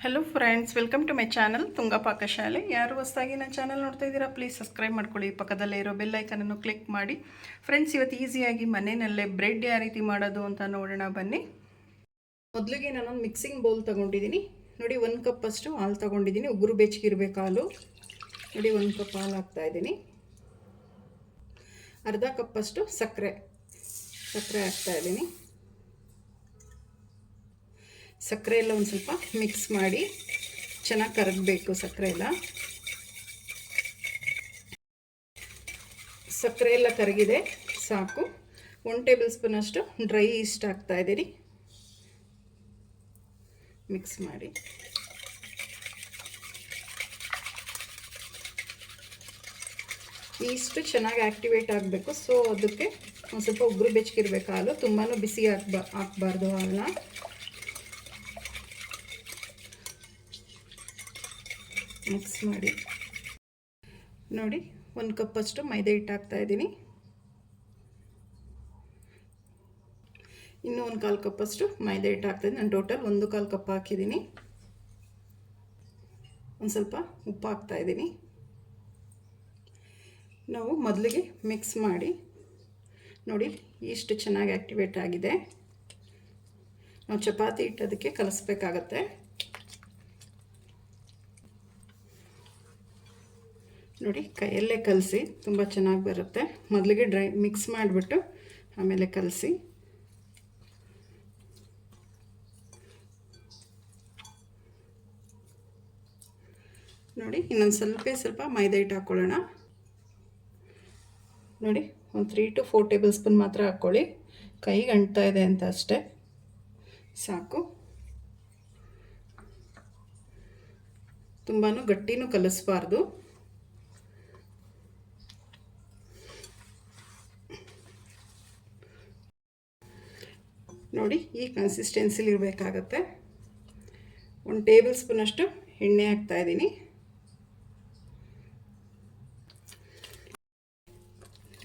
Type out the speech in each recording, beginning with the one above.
Hello friends, welcome to my channel Tunga Pakashale. ಯಾರು ಹೊಸದಾಗಿ ನನ್ನ ಚಾನಲ್ ನೋಡ್ತಾ ಇದ್ದೀರಾ, ಪ್ಲೀಸ್ ಸಬ್ಸ್ಕ್ರೈಬ್ ಮಾಡ್ಕೊಳ್ಳಿ. ಪಕ್ಕದಲ್ಲೇ ಇರೋ ಬೆಲ್ ಐಕನನ್ನು ಕ್ಲಿಕ್ ಮಾಡಿ. ಫ್ರೆಂಡ್ಸ್, ಇವತ್ತು ಈಸಿಯಾಗಿ ಮನೆಯಲ್ಲೇ ಬ್ರೆಡ್ ಯಾವ ರೀತಿ ಮಾಡೋದು ಅಂತ ನೋಡೋಣ ಬನ್ನಿ. ಮೊದಲಿಗೆ ನಾನೊಂದು ಮಿಕ್ಸಿಂಗ್ ಬೌಲ್ ತೊಗೊಂಡಿದ್ದೀನಿ. ನೋಡಿ, 1 ಕಪ್ ಅಷ್ಟು ಹಾಲು ತೊಗೊಂಡಿದ್ದೀನಿ. ಉಗುರು ಬೆಚ್ಚಗಿರ್ಬೇಕು ಹಾಲು. ನೋಡಿ, 1 ಕಪ್ ಹಾಲು ಹಾಕ್ತಾಯಿದ್ದೀನಿ. ಅರ್ಧ ಕಪ್ಪಷ್ಟು ಸಕ್ಕರೆ ಹಾಕ್ತಾಯಿದ್ದೀನಿ. ಸಕ್ಕರೆ ಎಲ್ಲ ಒಂದು ಸ್ವಲ್ಪ ಮಿಕ್ಸ್ ಮಾಡಿ ಚೆನ್ನಾಗಿ ಕರಗಬೇಕು. ಸಕ್ಕರೆ ಎಲ್ಲ ಕರಗಿದೆ, ಸಾಕು. 1 ಟೇಬಲ್ ಸ್ಪೂನ್ ಅಷ್ಟು ಡ್ರೈ ಈಸ್ಟ್ ಹಾಕ್ತಾಯಿದ್ದೀನಿ. ಮಿಕ್ಸ್ ಮಾಡಿ ಈಸ್ಟ್ ಚೆನ್ನಾಗಿ ಆ್ಯಕ್ಟಿವೇಟ್ ಆಗಬೇಕು. ಸೊ ಅದಕ್ಕೆ ಒಂದು ಸ್ವಲ್ಪ ಉಗುರು ಬೆಚ್ಚಗಿರ್ಬೇಕು ಹಾಲು. ತುಂಬಾ ಬಿಸಿ ಹಾಕಬಾರ್ದು ಹಾಲನ್ನ. ಮಿಕ್ಸ್ ಮಾಡಿ. ನೋಡಿ, 1 ಕಪ್ಪಷ್ಟು ಮೈದಾ ಹಿಟ್ಟು ಹಾಕ್ತಾಯಿದ್ದೀನಿ. ಇನ್ನೂ 1/4 ಕಪ್ಪಷ್ಟು ಮೈದಾ ಹಿಟ್ಟು ಹಾಕ್ತಾಯಿದ್ದೀನಿ. ನಾನು ಟೋಟಲ್ 1/4 ಕಪ್ ಹಾಕಿದ್ದೀನಿ. ಒಂದು ಸ್ವಲ್ಪ ಉಪ್ಪು ಹಾಕ್ತಾಯಿದ್ದೀನಿ. ನಾವು ಮೊದಲಿಗೆ ಮಿಕ್ಸ್ ಮಾಡಿ. ನೋಡಿ, ಇಷ್ಟು ಚೆನ್ನಾಗಿ ಆ್ಯಕ್ಟಿವೇಟ್ ಆಗಿದೆ. ನಾವು ಚಪಾತಿ ಹಿಟ್ಟೋದಕ್ಕೆ ಕಲಿಸ್ಬೇಕಾಗತ್ತೆ. ನೋಡಿ, ಕೈಯಲ್ಲೇ ಕಲಸಿ, ತುಂಬ ಚೆನ್ನಾಗಿ ಬರುತ್ತೆ. ಮೊದಲಿಗೆ ಮಿಕ್ಸ್ ಮಾಡಿಬಿಟ್ಟು ಆಮೇಲೆ ಕಲಸಿ. ನೋಡಿ, ಇನ್ನೊಂದು ಸ್ವಲ್ಪ ಮೈದಾ ಹಿಟ್ಟು ಹಾಕ್ಕೊಳ್ಳೋಣ. ನೋಡಿ, ಒಂದು 3 to 4 ಟೇಬಲ್ ಸ್ಪೂನ್ ಮಾತ್ರ ಹಾಕ್ಕೊಳ್ಳಿ. ಕೈಗೆ ಅಂಟ್ತಾ ಇದೆ ಅಂತ ಅಷ್ಟೇ, ಸಾಕು. ತುಂಬಾ ಗಟ್ಟಿನೂ ಕಲಿಸ್ಬಾರ್ದು. ನೋಡಿ, ಈ ಕನ್ಸಿಸ್ಟೆನ್ಸಿಲಿ ಇರಬೇಕಾಗತ್ತೆ. 1 ಟೇಬಲ್ ಸ್ಪೂನಷ್ಟು ಎಣ್ಣೆ ಹಾಕ್ತಾಯಿದ್ದೀನಿ.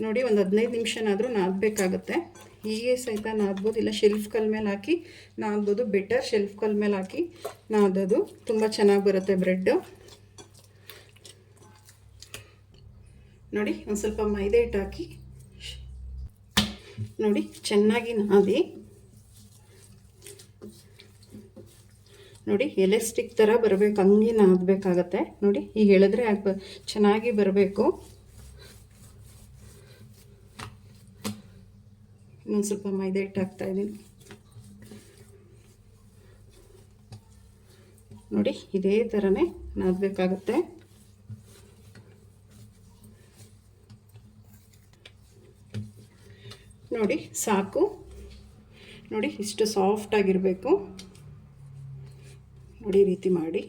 ನೋಡಿ, ಒಂದು 15 ನಿಮಿಷನಾದರೂ ನಾದಬೇಕಾಗತ್ತೆ. ಹೀಗೆ ಸಹಿತ ನಾದ್ಬೋದು, ಇಲ್ಲ ಶೆಲ್ಫ್ ಕಲ್ ಮೇಲೆ ಹಾಕಿ ನಾದ್ಬೋದು. ಬೆಟರ್ ಶೆಲ್ಫ್ ಕಲ್ ಮೇಲೆ ಹಾಕಿ ನಾದೋದು ತುಂಬ ಚೆನ್ನಾಗಿ ಬರುತ್ತೆ ಬ್ರೆಡ್ಡು. ನೋಡಿ, ಒಂದು ಸ್ವಲ್ಪ ಮೈದಾ ಹಿಟ್ಟು ಹಾಕಿ ನೋಡಿ ಚೆನ್ನಾಗಿ ನಾದಿ. ನೋಡಿ, ಎಲೆಸ್ಟಿಕ್ ಥರ ಬರಬೇಕು, ಹಂಗೆ ನಾದಬೇಕಾಗತ್ತೆ. ನೋಡಿ, ಈಗ ಹೇಳಿದ್ರೆ ಚೆನ್ನಾಗಿ ಬರಬೇಕು. ಇನ್ನೊಂದು ಸ್ವಲ್ಪ ಮೈದಾ ಹಿಟ್ಟು ಹಾಕ್ತಾಯಿದ್ದೀನಿ. ನೋಡಿ, ಇದೇ ಥರನೇ ನಾದಬೇಕಾಗತ್ತೆ. ನೋಡಿ, ಸಾಕು. ನೋಡಿ, ಇಷ್ಟು ಸಾಫ್ಟಾಗಿರಬೇಕು. ನೋಡಿ, ಈ ರೀತಿ ಮಾಡಿ.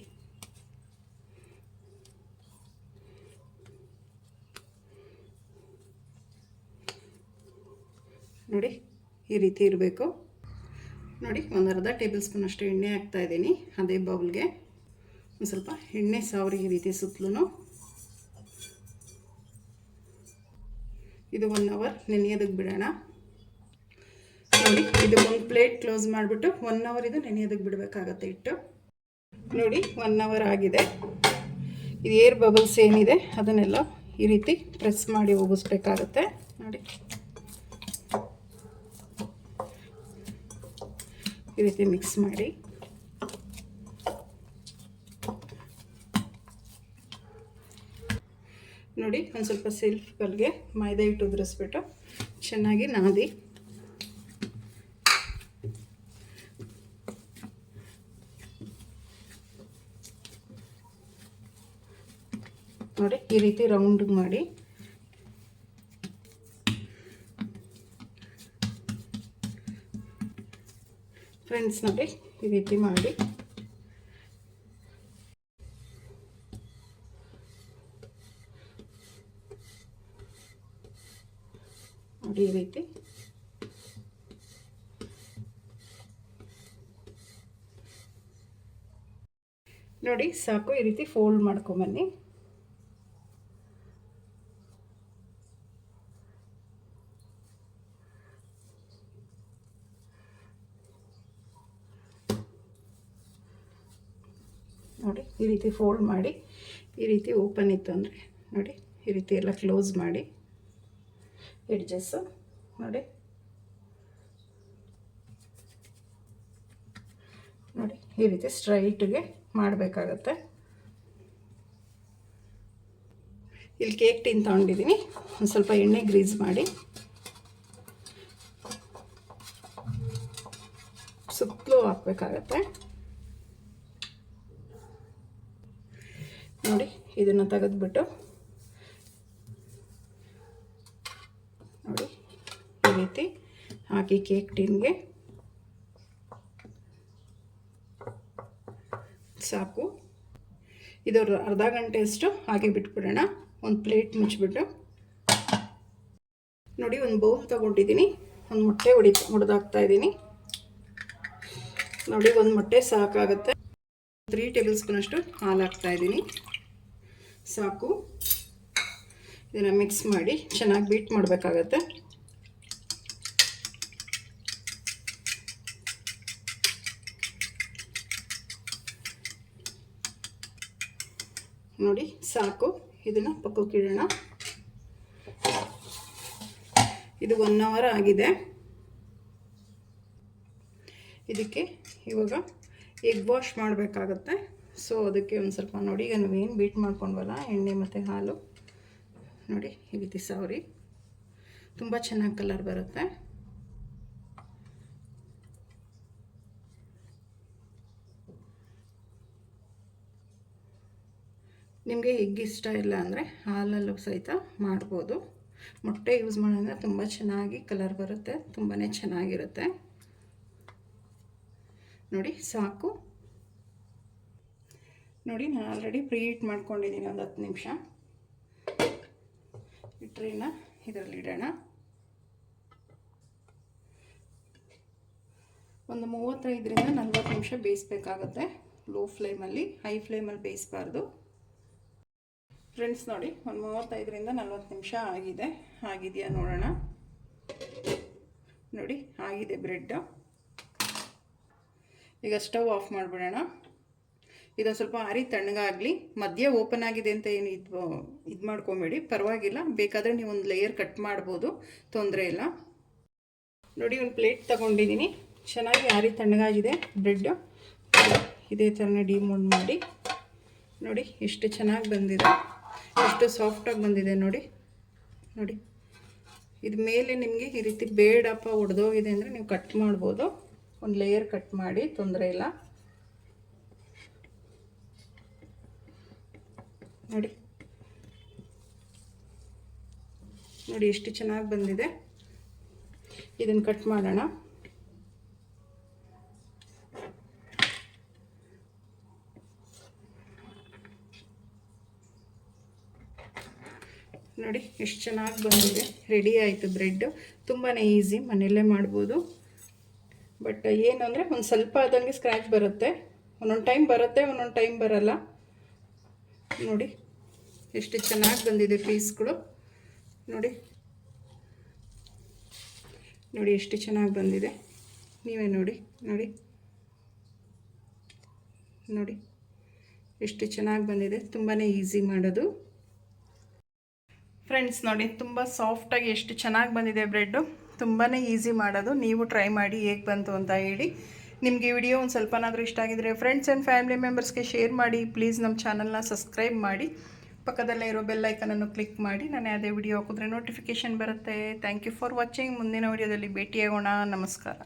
ನೋಡಿ, ಈ ರೀತಿ ಇರಬೇಕು. ನೋಡಿ, ಒಂದು ಅರ್ಧ ಟೇಬಲ್ ಸ್ಪೂನ್ ಅಷ್ಟು ಎಣ್ಣೆ ಹಾಕ್ತಾಯಿದ್ದೀನಿ. ಅದೇ ಬೌಲ್ಗೆ ಒಂದು ಸ್ವಲ್ಪ ಎಣ್ಣೆ ಸಾವ್ರಿ ಈ ರೀತಿ ಸುತ್ತಲೂ. ಇದು 1 ಅವರ್ ನೆನೆಯೋದಕ್ಕೆ ಬಿಡೋಣ. ನೋಡಿ, ಇದು ಒಂದು ಪ್ಲೇಟ್ ಕ್ಲೋಸ್ ಮಾಡಿಬಿಟ್ಟು 1 ಅವರ್ ಇದು ನೆನೆಯೋದಕ್ಕೆ ಬಿಡಬೇಕಾಗತ್ತೆ ಹಿಟ್ಟು. ನೋಡಿ, 1 ಅವರ್ ಆಗಿದೆ. ಇದು ಏರ್ ಬಬಲ್ಸ್ ಏನಿದೆ ಅದನ್ನೆಲ್ಲ ಈ ರೀತಿ ಪ್ರೆಸ್ ಮಾಡಿ ಹೋಗಿಸ್ಬೇಕಾಗತ್ತೆ. ನೋಡಿ, ಈ ರೀತಿ ಮಿಕ್ಸ್ ಮಾಡಿ. ನೋಡಿ, ಒಂದು ಸ್ವಲ್ಪ ಸೆಲ್ಫ್ ಕಲ್ಗೆ ಮೈದಾ ಹಿಟ್ಟು ಉದುರಿಸ್ಬಿಟ್ಟು ಚೆನ್ನಾಗಿ ನಾದಿ. ನೋಡಿ, ಈ ರೀತಿ ರೌಂಡ್ ಮಾಡಿ. ಫ್ರೆಂಡ್ಸ್, ನೋಡಿ, ಈ ರೀತಿ ಮಾಡಿ. ನೋಡಿ, ಈ ರೀತಿ. ನೋಡಿ, ಸಾಕು. ಈ ರೀತಿ ಫೋಲ್ಡ್ ಮಾಡ್ಕೊಂಬನ್ನಿ. ನೋಡಿ ಈ ರೀತಿ ಫೋಲ್ಡ್ ಮಾಡಿ ಈ ರೀತಿ ಓಪನ್ ಇತ್ತು ಅಂದರೆ ನೋಡಿ ಈ ರೀತಿ ಎಲ್ಲ ಕ್ಲೋಸ್ ಮಾಡಿ ಎಡ್ಜಸ್ಸು ನೋಡಿ ನೋಡಿ ಈ ರೀತಿ ಸ್ಟ್ರೈಟ್ಗೆ ಮಾಡಬೇಕಾಗತ್ತೆ. ಇಲ್ಲಿ ಕೇಕ್ ಟಿನ್ ತೊಗೊಂಡಿದ್ದೀನಿ, ಒಂದು ಸ್ವಲ್ಪ ಎಣ್ಣೆ ಗ್ರೀಸ್ ಮಾಡಿ ಸುತ್ತಲೂ ಹಾಕಬೇಕಾಗತ್ತೆ. ನೋಡಿ ಇದನ್ನು ತೆಗೆದ್ಬಿಟ್ಟು ನೋಡಿ ಈ ರೀತಿ ಹಾಕಿ ಕೇಕ್ ಟಿನ್ಗೆ ಸಾಕು. ಇದು ಅರ್ಧ ಗಂಟೆಯಷ್ಟು ಹಾಗೆ ಬಿಟ್ಬಿಡೋಣ. ಒಂದು ಪ್ಲೇಟ್ ಮುಚ್ಚಿಬಿಟ್ಟು ನೋಡಿ ಒಂದು ಬೌಲ್ ತೊಗೊಂಡಿದ್ದೀನಿ, ಒಂದು ಮೊಟ್ಟೆ ಹೊಡೆದಾಕ್ತಾ ಇದ್ದೀನಿ. ನೋಡಿ ಒಂದು ಮೊಟ್ಟೆ ಸಾಕಾಗುತ್ತೆ. 3 ಟೇಬಲ್ ಸ್ಪೂನಷ್ಟು ಹಾಲು ಹಾಕ್ತಾಯಿದ್ದೀನಿ, ಸಾಕು. ಇದನ್ನು ಮಿಕ್ಸ್ ಮಾಡಿ ಚೆನ್ನಾಗಿ ಬೀಟ್ ಮಾಡಬೇಕಾಗತ್ತೆ. ನೋಡಿ ಸಾಕು. ಇದನ್ನು ಪಕ್ಕಕ್ಕೆ ಇಡೋಣ. ಇದು 1 ಅವರ್ ಆಗಿದೆ. ಇದಕ್ಕೆ ಇವಾಗ ಎಗ್ ವಾಶ್ ಮಾಡಬೇಕಾಗತ್ತೆ. ಸೊ ಅದಕ್ಕೆ ಒಂದು ಸ್ವಲ್ಪ ನೋಡಿ ಈಗ ನಾವೇನು ಬೀಟ್ ಮಾಡ್ಕೊಂಡ್ವಲ್ಲ ಎಣ್ಣೆ ಮತ್ತು ಹಾಲು ನೋಡಿ ಈ ರೀತಿ ಸವರಿ ತುಂಬ ಚೆನ್ನಾಗಿ ಕಲರ್ ಬರುತ್ತೆ. ನಿಮಗೆ ಎಗ್ ಇಷ್ಟ ಇಲ್ಲ ಅಂದರೆ ಹಾಲಲ್ಲೂ ಸಹಿತ ಮಾಡ್ಬೋದು. ಮೊಟ್ಟೆ ಯೂಸ್ ಮಾಡೋದ್ರಿಂದ ತುಂಬ ಚೆನ್ನಾಗಿ ಕಲರ್ ಬರುತ್ತೆ, ತುಂಬಾ ಚೆನ್ನಾಗಿರುತ್ತೆ. ನೋಡಿ ಸಾಕು. ನೋಡಿ ನಾನು ಆಲ್ರೆಡಿ ಪ್ರೀ ಹೀಟ್ ಮಾಡ್ಕೊಂಡಿದ್ದೀನಿ. ಒಂದು 10 ನಿಮಿಷ ಈ ಟ್ರೇನ ಇದರಲ್ಲಿ ಇಡೋಣ. ಒಂದು 35ರಿಂದ 40 ನಿಮಿಷ ಬೇಯಿಸಬೇಕಾಗುತ್ತೆ. ಲೋ ಫ್ಲೇಮಲ್ಲಿ, ಹೈ ಫ್ಲೇಮಲ್ಲಿ ಬೇಯಿಸಬಾರ್ದು. ಫ್ರೆಂಡ್ಸ್ ನೋಡಿ ಒಂದು 35ರಿಂದ 40 ನಿಮಿಷ ಆಗಿದೆಯಾ ನೋಡೋಣ. ನೋಡಿ ಆಗಿದೆ ಬ್ರೆಡ್. ಈಗ ಸ್ಟವ್ ಆಫ್ ಮಾಡಿಬಿಡೋಣ. ಇದೊಂದು ಸ್ವಲ್ಪ ಆರಿ ತಣ್ಣಗಾಗಲಿ. ಮಧ್ಯ ಓಪನ್ ಆಗಿದೆ ಅಂತ ಏನು ಇದು ಮಾಡ್ಕೊಬೇಡಿ, ಪರವಾಗಿಲ್ಲ. ಬೇಕಾದರೆ ನೀವು ಒಂದು ಲೇಯರ್ ಕಟ್ ಮಾಡ್ಬೋದು, ತೊಂದರೆ ಇಲ್ಲ. ನೋಡಿ ಒಂದು ಪ್ಲೇಟ್ ತಗೊಂಡಿದ್ದೀನಿ, ಚೆನ್ನಾಗಿ ಆರಿ ತಣ್ಣಗಾಗಿದೆ ಬ್ರೆಡ್ಡು. ಇದೇ ಥರನೇ ಡಿಮೋಲ್ಡ್ ಮಾಡಿ ನೋಡಿ ಎಷ್ಟು ಚೆನ್ನಾಗಿ ಬಂದಿದೆ, ಎಷ್ಟು ಸಾಫ್ಟಾಗಿ ಬಂದಿದೆ ನೋಡಿ. ನೋಡಿ ಇದು ಮೇಲೆ ನಿಮಗೆ ಈ ರೀತಿ ಬೇಡಪ್ಪ ಒಡೆದೋಗಿದೆ ಅಂದರೆ ನೀವು ಕಟ್ ಮಾಡ್ಬೋದು. ಒಂದು ಲೇಯರ್ ಕಟ್ ಮಾಡಿ, ತೊಂದರೆ ಇಲ್ಲ. ನೋಡಿ ನೋಡಿ ಎಷ್ಟು ಚೆನ್ನಾಗಿ ಬಂದಿದೆ. ಇದನ್ನು ಕಟ್ ಮಾಡೋಣ. ನೋಡಿ ಎಷ್ಟು ಚೆನ್ನಾಗಿ ಬಂದಿದೆ. ರೆಡಿ ಆಯಿತು ಬ್ರೆಡ್. ತುಂಬಾ ಈಸಿ, ಮನೆಯಲ್ಲೇ ಮಾಡ್ಬೋದು. ಬಟ್ ಏನು ಅಂದರೆ ಒಂದು ಸ್ವಲ್ಪ ಆದಂಗೆ ಸ್ಕ್ರ್ಯಾಚ್ ಬರುತ್ತೆ. ಒಂದೊಂದು ಟೈಮ್ ಬರುತ್ತೆ, ಒಂದೊಂದು ಟೈಮ್ ಬರಲ್ಲ. ನೋಡಿ ಎಷ್ಟು ಚೆನ್ನಾಗಿ ಬಂದಿದೆ ಪೀಸ್ಗಳು. ನೋಡಿ ನೋಡಿ ಎಷ್ಟು ಚೆನ್ನಾಗಿ ಬಂದಿದೆ. ನೀವೇ ನೋಡಿ ನೋಡಿ ನೋಡಿ ಎಷ್ಟು ಚೆನ್ನಾಗಿ ಬಂದಿದೆ. ತುಂಬಾ ಈಸಿ ಮಾಡೋದು. ಫ್ರೆಂಡ್ಸ್ ನೋಡಿ ತುಂಬ ಸಾಫ್ಟಾಗಿ ಎಷ್ಟು ಚೆನ್ನಾಗಿ ಬಂದಿದೆ ಬ್ರೆಡ್ಡು. ತುಂಬಾ ಈಸಿ ಮಾಡೋದು. ನೀವು ಟ್ರೈ ಮಾಡಿ ಹೇಗೆ ಬಂತು ಅಂತ ಹೇಳಿ. ನಿಮಗೆ ವಿಡಿಯೋ ಒಂದು ಸ್ವಲ್ಪನಾದರೂ ಇಷ್ಟ ಆಗಿದರೆ ಫ್ರೆಂಡ್ಸ್ ಆ್ಯಂಡ್ ಫ್ಯಾಮಿಲಿ ಮೆಂಬರ್ಸ್ಗೆ ಶೇರ್ ಮಾಡಿ. ಪ್ಲೀಸ್ ನಮ್ಮ ಚಾನಲ್ನ ಸಬ್ಸ್ಕ್ರೈಬ್ ಮಾಡಿ, ಪಕ್ಕದಲ್ಲೇ ಇರೋ ಬೆಲ್ ಐಕನನ್ನು ಕ್ಲಿಕ್ ಮಾಡಿ. ನಾನು ಯಾವುದೇ ವಿಡಿಯೋ ಹಾಕಿದ್ರೆ ನೋಟಿಫಿಕೇಷನ್ ಬರುತ್ತೆ. Thank you for watching. ಮುಂದಿನ ವಿಡಿಯೋದಲ್ಲಿ ಭೇಟಿಯಾಗೋಣ. ನಮಸ್ಕಾರ.